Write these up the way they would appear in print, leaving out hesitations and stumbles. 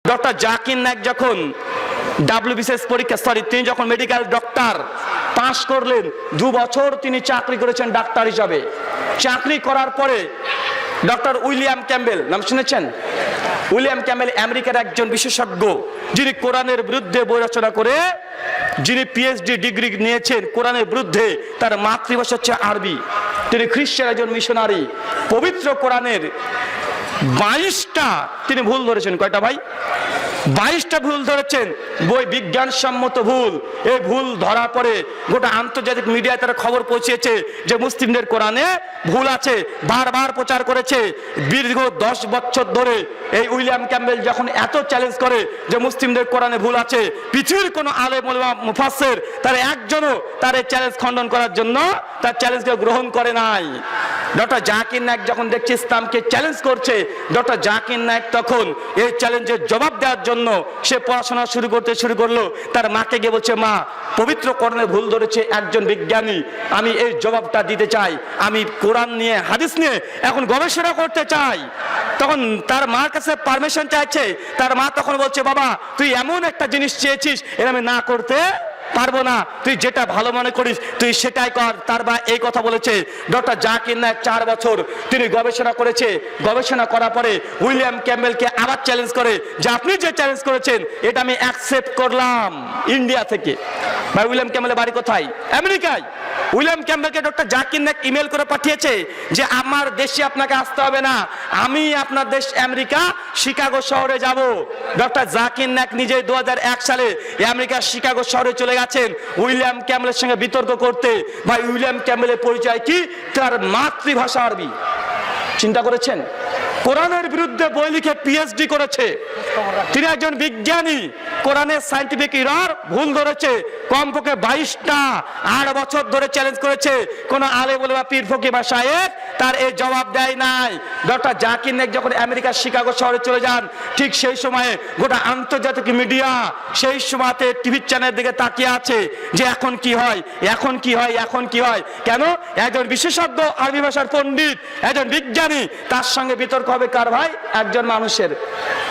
Doctor Zakir Naik যখন WBCS পরীক্ষা তিনি যখন মেডিকেল ডক্টর পাশ করলেন, 2 বছর তিনি চাকরি করেছেন ডাক্তার হিসাবে। চাকরি করার পরে ডক্টর উইলিয়াম ক্যাম্বেল, নাম শুনেছেন? উইলিয়াম ক্যাম্বেল আমেরিকার একজন বিশেষজ্ঞ, যিনি কোরআনের বিরুদ্ধে বই রচনা করে, যিনি PhD ডিগ্রি নিয়েছেন কোরআনের বিরুদ্ধে। তার মাতৃভাষা হচ্ছে আরবি। তিনি খ্রিস্টান একজন মিশনারি। পবিত্র কোরআনের 22টা তিনি ভুল ধরেছেন। কয়টা ভাই? 22টা ভুল ধরেছেন, বই বিজ্ঞানসম্মত ভুল। এই ভুল ধরার পরে গোটা আন্তর্জাতিক মিডিয়ায় তারা খবর পৌঁছেছে যে মুসলিমদের কোরআনে ভুল আছে, বারবার প্রচার করেছে। দীর্ঘ 10 বছর ধরে এই উইলিয়াম ক্যাম্বেল যখন এত চ্যালেঞ্জ করে যে মুসলিমদের কোরআনে ভুল আছে, পৃথিবীর কোনো আলেম ওলামা মুফাসসির তারা একজনও তার এই চ্যালেঞ্জ খণ্ডন করার জন্য তার চ্যালেঞ্জকে গ্রহণ করে নাই। ডক্টর জাকির নায়েক যখন দেখছে ইসলামকে চ্যালেঞ্জ করছে, ডক্টর জাকির নায়েক তখন এই চ্যালেঞ্জের জবাব দেওয়ার জন্য সে পড়াশোনা শুরু করলো। তার মাকে গিয়ে বলছে, মা, পবিত্র কোরআনে ভুল ধরেছে একজন বিজ্ঞানী, আমি এই জবাবটা দিতে চাই, আমি কোরআন নিয়ে হাদিস নিয়ে এখন গবেষণা করতে চাই। তখন তার মার কাছে পারমিশন চাইছে। তার মা তখন বলছে, বাবা, তুই এমন একটা জিনিস চেয়েছিস, এটা আমি না করতে পারবো না, তুই যেটা ভালো মনে করিস তুই সেটাই কর। তার বা এই কথা বলেছে। ডক্টর জাকির নায়েক 4 বছর তিনি গবেষণা করেছে। গবেষণা করার পরে উইলিয়াম ক্যাম্বেলকে আবার চ্যালেঞ্জ করে যে আপনি যে চ্যালেঞ্জ করেছেন এটা আমি অ্যাকসেপ্ট করলাম ইন্ডিয়া থেকে। ভাই, উইলিয়াম ক্যাম্বেলের বাড়ি কোথায়? আমেরিকায়। উইলিয়াম ক্যাম্বেলকে ডক্টর জাকির নায়েক ইমেল করে পাঠিয়েছে যে আমার দেশে আপনাকে আসতে হবে না, আমি আপনার দেশ আমেরিকা শিকাগো শহরে যাব। ডক্টর জাকির নায়েক নিজে 2001 সালে আমেরিকার শিকাগো শহরে চলে গেছেন উইলিয়াম ক্যাম্বেলের সঙ্গে বিতর্ক করতে। ভাই, উইলিয়াম ক্যাম্বেলের পরিচয় কি? তার মাতৃভাষা আরবি। চিন্তা করেছেন? কোরআনের বিরুদ্ধে বই লিখে PhD করেছে। তিনি একজন বিজ্ঞানী। কোরআনের সায়েন্টিফিক এরর ভুল ধরেছে কমপক্ষে 22টা। 8 বছর ধরে চ্যালেঞ্জ করেছে। কোন আলেম ওলামা পীর ফকিহ বা শায়েখ তার এই জবাব দেয় নাই। ডক্টর জাকির নায়েক যখন আমেরিকার শিকাগো শহরে চলে যান, ঠিক সেই সময়ে গোটা আন্তর্জাতিক মিডিয়া সেই সময়তে টিভি চ্যানেলের দিকে তাকিয়ে আছে যে এখন কি হয়, এখন কি হয়, এখন কি হয়। কেন? একজন বিশেষজ্ঞ আরবি ভাষার পণ্ডিত, একজন বিজ্ঞানী, তার সঙ্গে বিতর্ক হবে কার? ভাই, একজন মানুষের,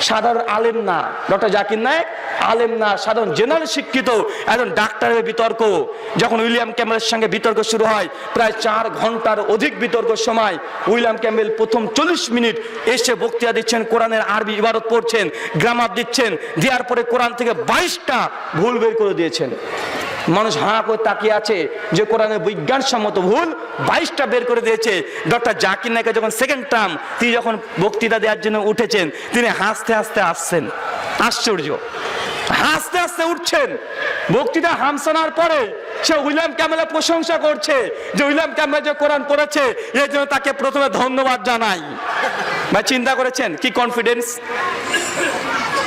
সাধারণ আলেম না। ডক্টর জাকির নায়েক আলেম না, সাধারণ জেনারেল শিক্ষিত একজন ডাক্তারের বিতর্ক। যখন উইলিয়াম ক্যাম্বেলের সঙ্গে বিতর্ক শুরু হয়, প্রায় 4 ঘন্টার অধিক বিতর্ক সময়, উইলিয়াম ক্যাম্বেল প্রথম 40 মিনিট এসে বক্তৃতা দিচ্ছেন, কোরআনের আরবি ইবারত পড়ছেন, গ্রামার দিচ্ছেন। দেওয়ার পরে কোরআন থেকে 22টা ভুল বের করে দিয়েছেন। মানুষ হাঁ করে তাকিয়ে আছে যে কোরআনের বিজ্ঞানসম্মত ভুল 22টা বের করে দিয়েছে। ডক্টর জাকির নায়েক যখন সেকেন্ড টার্ম তিনি যখন বক্তৃতা দেওয়ার জন্য উঠেছেন, তিনি হাসতে হাসতে আসছেন। আশ্চর্য, হাসতে হাসতে উঠছেন। বক্তৃতা হামসানোর পরে সে উইলিয়াম ক্যাম্বেলের প্রশংসা করছে যে উইলিয়াম ক্যাম্বেল যে কোরআন পড়েছে এর জন্য তাকে প্রথমে ধন্যবাদ জানাই। ভাই, চিন্তা করেছেন কি কনফিডেন্স?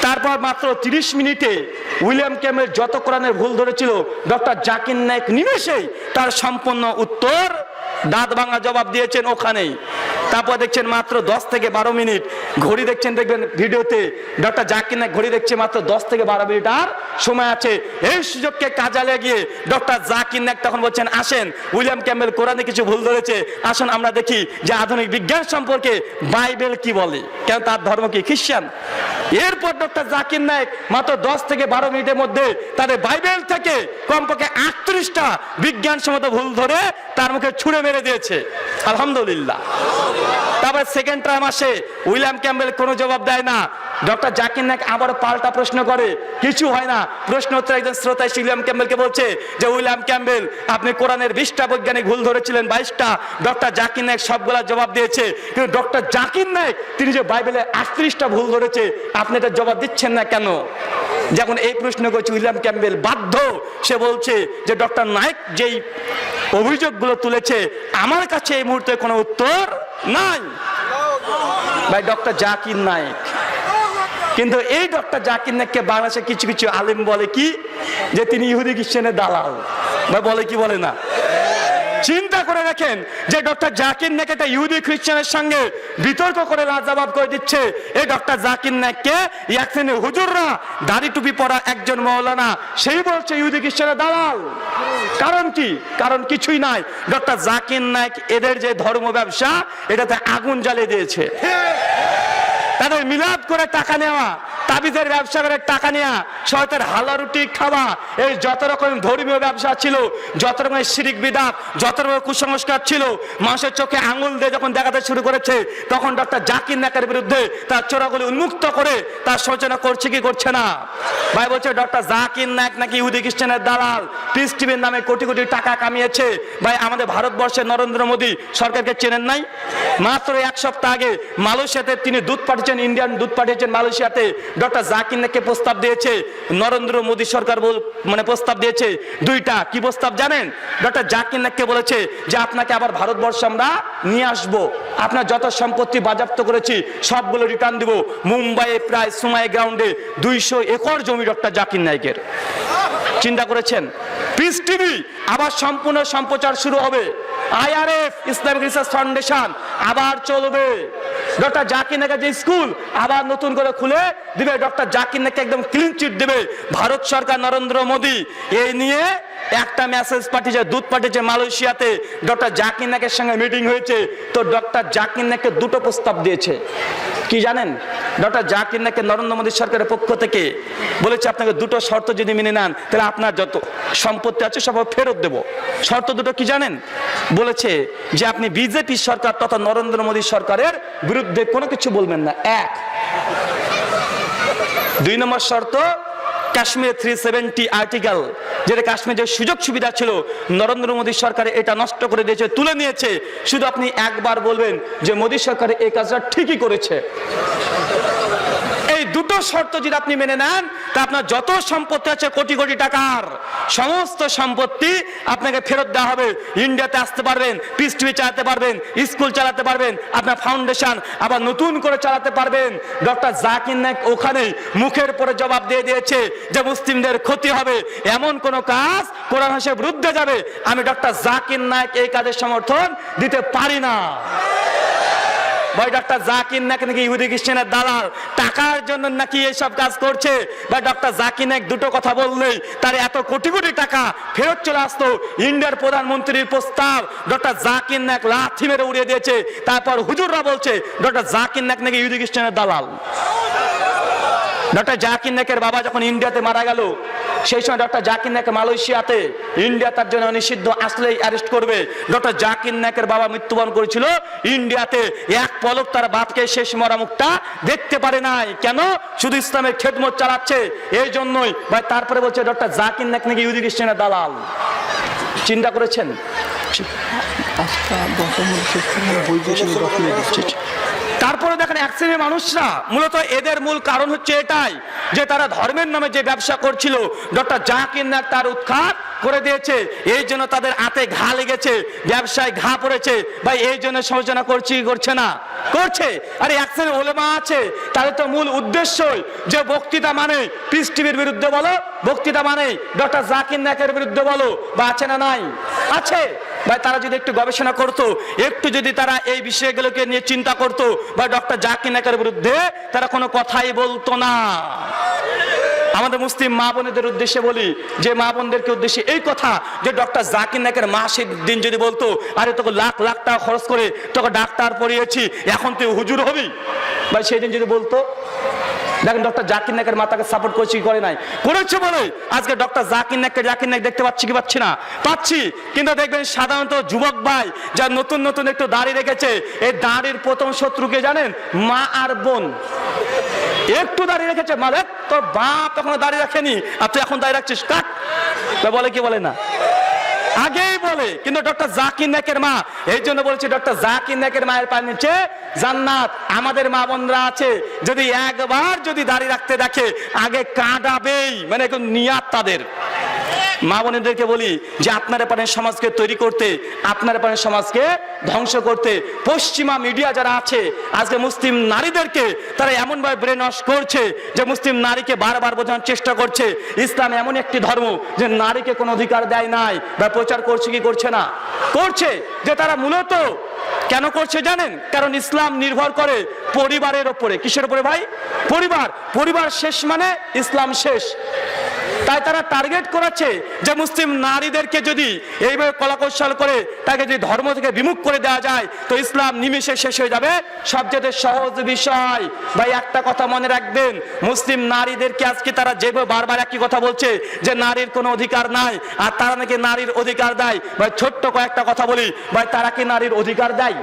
তারপর মাত্র 30 মিনিটে উইলিয়াম ক্যাম্বেল যত কোরআনের ভুল ধরেছিল, ডক্টর জাকির নায়েক নিমেষেই তার সম্পূর্ণ উত্তর দাঁত ভাঙা জবাব দিয়েছেন ওখানেই। তারপর দেখছেন মাত্র 10 থেকে 12 মিনিট, ঘড়ি দেখছেন, দেখবেন ভিডিওতে ডক্টর জাকির নায়েক ঘড়ি দেখছে মাত্র 10 থেকে 12 মিনিট আর সময় আছে। এই সুযোগকে কাজে লাগিয়ে ডক্টর জাকির নায়েক তখন বলছেন, আসেন, উইলিয়াম ক্যাম্বেল কোরআনে কিছু ভুল ধরেছে, আসুন আমরা দেখি যে আধুনিক বিজ্ঞান সম্পর্কে বাইবেল কি বলে, কেন তার ধর্ম কি খ্রিস্টান। এরপর ডক্টর জাকির নায়েক মাত্র 10 থেকে 12 মিনিটের মধ্যে তাদের বাইবেল থেকে কমপক্ষে 38টা বিজ্ঞানসম্মত ভুল ধরে তার মুখে ছুঁড়ে মেরে দিয়েছে। আলহামদুলিল্লাহ। তারপর সেকেন্ড টাইম আসে, উইলিয়াম ক্যাম্বেল কোনো জবাব দেয় না। ডক্টর জাকির নায়েক আবার পাল্টা প্রশ্ন করে, কিছু হয় না। প্রশ্ন উত্তর একজন শ্রোতা উইলিয়াম ক্যাম্বেলকে বলছে যে উইলিয়াম ক্যাম্বেল, আপনি কোরআনের 20টা বৈজ্ঞানিক ভুল ধরেছিলেন, 22টা। ডক্টর জাকির নায়েক সবগুলা জবাব দিয়েছে, কিন্তু ডক্টর জাকির নায়েক তিনি যে বাইবেলে 38টা ভুল ধরেছে, আপনি এটা জবাব দিচ্ছেন না কেন? যখন এই প্রশ্ন করছে উইলিয়াম ক্যাম্বেল বাধ্য, সে বলছে যে ডক্টর নায়েক যেই অভিযোগগুলো তুলেছে আমার কাছে এই মুহূর্তে কোনো উত্তর নাই। ভাই, ডক্টর জাকির নায়েক, কিন্তু এই ডক্টর জাকির নায়েককে বাংলাদেশে কিছু কিছু আলেম বলে কি যে তিনি ইহুদি খ্রিস্টানের দালাল। ভাই, বলে কি বলে না? চিন্তা করে দেখেন যে ডক্টর জাকির নায়েক একটা ইহুদি খ্রিস্টানের সঙ্গে বিতর্ক করে লাজবাব করে দিচ্ছে। এই ডক্টর জাকির নায়েককে এক শ্রেণীর হুজুররা, দাড়ি টুপি পরা একজন মাওলানা, সেই বলছে ইহুদি খ্রিস্টানের দালাল। কারণ কি? কারণ কিছুই নাই। ডক্টর জাকির নায়েক এদের যে ধর্ম ব্যবসা এটাতে আগুন জ্বালিয়ে দিয়েছে। তাদের মিলাদ করে টাকা নেওয়া, তাবিজের ব্যবসা করে টাকা নেওয়া, শয়তানের হালা রুটি খাওয়া, এই যত রকম ধর্মীয় ব্যবসা ছিল, যত রকমের শিরিক বিদআত, যত রকমের কুসংস্কার ছিল, মানুষের চোখে আঙুল দিয়ে যখন দেখাতে শুরু করেছে, তখন ডক্টর জাকির নায়েকের বিরুদ্ধে তার চোরাগুলি উন্মুক্ত করে তার সূচনা করছে কি করছে না? ভাই বলছে ডক্টর জাকির নায়েক নাকি ইহুদি খ্রিস্টানের দালাল, পিস টিভির নামে কোটি কোটি টাকা কামিয়েছে। ভাই আমাদের ভারতবর্ষের নরেন্দ্র মোদী সরকারকে চেনেন নাই? মাত্র এক সপ্তাহ আগে মালয়েশিয়াতে তিনি দূত পাঠিয়েছেন, ইন্ডিয়ান দূত পাঠিয়েছেন মালয়েশিয়াতে। ডক্টর জাকির নায়েককে প্রস্তাব দিয়েছে নরেন্দ্র মোদী সরকার, মানে প্রস্তাব দিয়েছে দুইটা। কি প্রস্তাব জানেন? ডক্টর জাকির নায়েককে বলেছে যে আপনাকে আবার ভারতবর্ষে আমরা নিয়ে আসবো, আপনার যত সম্পত্তি বাজেয়াপ্ত করেছি সবগুলো রিটার্ন দিব। মুম্বাইয়ে প্রায় সুমাই গ্রাউন্ডে 200 একর জমি ডক্টর জাকির নায়েকের। চিন্তা করেছেন? পিস টিভি আবার সম্পূর্ণ সম্প্রচার শুরু হবে। IRF ইসলামিক রিসার্চ ফাউন্ডেশন আবার চলবে। ডক্টর জাকির নায়েকের যে স্কুল আবার নতুন করে খুলে দিবে, ডক্টর জাকির নায়েককে একদম ক্লিন চিট দেবে ভারত সরকার, নরেন্দ্র মোদী। এই নিয়ে একটা মেসেজ পাঠিয়েছে, দূত পাঠিয়েছে মালয়েশিয়াতে। ডক্টর জাকির নায়েকের সঙ্গে মিটিং হয়েছে, তো ডক্টর জাকির নায়েককে দুটো প্রস্তাব দিয়েছে। কি জানেন? ডক্টর জাকির নায়েককে নরেন্দ্র মোদী সরকারের পক্ষ থেকে বলেছে আপনাকে দুটো শর্ত যদি মেনে নেন তাহলে আপনার যত সম্পত্তি আছে সব ফেরত দেব। শর্ত দুটো কি জানেন? বলেছে যে আপনি বিজেপি সরকার তথা নরেন্দ্র মোদী সরকারের বিরুদ্ধে কোনো কিছু বলবেন না, এক। 2 নম্বর শর্ত, কাশ্মীর 370 আর্টিকেল, যেটা কাশ্মীর যে সুযোগ সুবিধা ছিল নরেন্দ্র মোদী সরকার এটা নষ্ট করে দিয়েছে, তুলে নিয়েছে। শুধু আপনি একবার বলবেন যে মোদী সরকার এই কাজটা ঠিকই করেছে। এই দুটো শর্ত যদি আপনি মেনে নেন তা আপনার যত সম্পত্তি আছে কোটি কোটি টাকার সমস্ত সম্পত্তি আপনাকে ফেরত দেওয়া হবে। ইন্ডিয়াতে আসতে পারবেন, পিস টিভি চালাতে পারবেন, স্কুল চালাতে পারবেন, আপনার ফাউন্ডেশন আবার নতুন করে চালাতে পারবেন। ডক্টর জাকির নায়েক ওখানে মুখের পরে জবাব দিয়ে দিয়েছে যে মুসলিমদের ক্ষতি হবে, এমন কোন কাজ কোরআন হাদিসের বিরুদ্ধে যাবে, আমি ডক্টর জাকির নায়েক এই কাজের সমর্থন দিতে পারি না। ভাই ডক্টর জাকির নায়েক নাকি ইহুদি খ্রিস্টানের দালাল, টাকার জন্য নাকি এইসব কাজ করছে। বা ডক্টর জাকির নায়েক দুটো কথা বললেই তার এত কোটি কোটি টাকা ফেরত চলে আসতো। ইন্ডিয়ার প্রধানমন্ত্রীর প্রস্তাব ডক্টর জাকির নায়েক লাথি মেরে উড়িয়ে দিয়েছে। তারপর হুজুররা বলছে ডক্টর জাকির নায়েক নাকি ইহুদি খ্রিস্টানের দালাল। ডক্টর জাকির নায়েকের বাবা যখন ইন্ডিয়াতে মারা গেল, সেই সময় ডক্টর জাকির নায়েক মালয়েশিয়াতে, ইন্ডিয়া তার জন্য নিষিদ্ধ, আসলেই অ্যারেস্ট করবে। ডক্টর জাকির নায়েকের বাবা মৃত্যুবরণ করেছিল ইন্ডিয়াতে, এক পলক তার বাপকে শেষ মরা মুখটা দেখতে পারে নাই। কেন? শুধু ইসলামের খেদমত চালাচ্ছে, এই জন্যই। ভাই তারপরে বলছে ডক্টর জাকির নায়েক নাকি ইহুদি খ্রিস্টানের দালাল। চিন্তা করেছেন? তারপরে দেখেন এক শ্রেণীর মানুষরা, মূলত এদের মূল কারণ হচ্ছে এটাই যে তারা ধর্মের নামে যে ব্যবসা করছিল ডক্টর জাকির নায়েক তার উৎখাত করে দিয়েছে। এই জন্য তাদের হাতে ঘা লেগেছে, ব্যবসায় ঘা পড়েছে। ভাই এই জন্য সমালোচনা করছি, করছে না? করছে। আরে এক শ্রেণীর ওলেমা আছে, তাদের তো মূল উদ্দেশ্যই যে বক্তৃতা মানে পিস টিভির বিরুদ্ধে বলো, বক্তৃতা মানে ডক্টর জাকির নায়েকের বিরুদ্ধে বলো, বা আছে না নাই? আছে। ভাই তারা যদি একটু গবেষণা করতো, একটু যদি তারা এই বিষয়গুলোকে নিয়ে চিন্তা করতো, বা ডক্টর জাকির নায়েকের বিরুদ্ধে তারা কোনো কথাই বলতো না। আমাদের মুসলিম মা বোনদের উদ্দেশ্যে বলি, যে মা বোনদেরকে উদ্দেশ্যে এই কথা যে ডক্টর জাকির নায়েকের মাসের দিন যদি বলতো আরে তোকে লাখ লাখ টাকা খরচ করে তোকে ডাক্তার পড়িয়েছি, এখন তুই হুজুর হবি, ভাই সেই দিন যদি বলতো, দেখেন ডক্টর জাকির নায়েকের মাতাকে সাপোর্ট করছি কি করে নাই? করেছে বলে আজকে ডক্টর জাকির নায়েক দেখতে পাচ্ছি কি পাচ্ছি না? পাচ্ছি। কিন্তু দেখবেন সাধারণত যুবক ভাই যা নতুন নতুন একটু দাড়ি রেখেছে, এই দাড়ির প্রথম শত্রুকে জানেন? মা আর বোন। একটু দাঁড়িয়ে রেখেছে, মানে তোর বাপ তখন দাঁড়িয়ে রাখেনি আর তুই এখন দাঁড়িয়ে রাখছিস, কাট। বলে কি বলে না? আগেই বলে। কিন্তু ডক্টর জাকির নায়েকের মা, এই জন্য বলছি ডক্টর জাকির নায়েকের মায়ের পায়ের নিচে জান্নাত। আমাদের মা বোনরা আছে, যদি একবার যদি দাঁড়িয়ে রাখতে দেখে আগে কাঁদাবেই, মানে এখন নিয়াত তাদের। মা বোনেদেরকে বলি যে আপনারা পারেন সমাজকে তৈরি করতে, আপনারা পারেন সমাজকে ধ্বংস করতে। পশ্চিমা মিডিয়া যারা আছে আজকে মুসলিম নারীদেরকে তারা এমনভাবে ব্রেন ওয়াশ করছে যে মুসলিম নারীকে বারবার বোঝানোর চেষ্টা করছে ইসলাম এমন একটি ধর্ম যে নারীকে কোনো অধিকার দেয় নাই, বা প্রচার করছে কি করছে না? করছে। যে তারা মূলত কেন করছে জানেন? কারণ ইসলাম নির্ভর করে পরিবারের ওপরে। কিসের উপরে ভাই? পরিবার। পরিবার শেষ মানে ইসলাম শেষ। তাই তারা টার্গেট করেছে যে মুসলিম নারীদেরকে যদি এইভাবে কলাকৌশল করে তাকে যদি ধর্ম থেকে বিমুখ করে দেওয়া যায় তো ইসলাম নিমেষে শেষ হয়ে যাবে। সবচেয়ে সহজ বিষয় ভাই একটা কথা মনে রাখবেন, মুসলিম নারীদেরকে আজকে তারা যেভাবে বারবার একই কথা বলছে যে নারীর কোনো অধিকার নাই আর তারা নাকি নারীর অধিকার দেয়। ভাই ছোট্ট কয়েকটা কথা বলি, ভাই তারা কি নারীর অধিকার দেয়?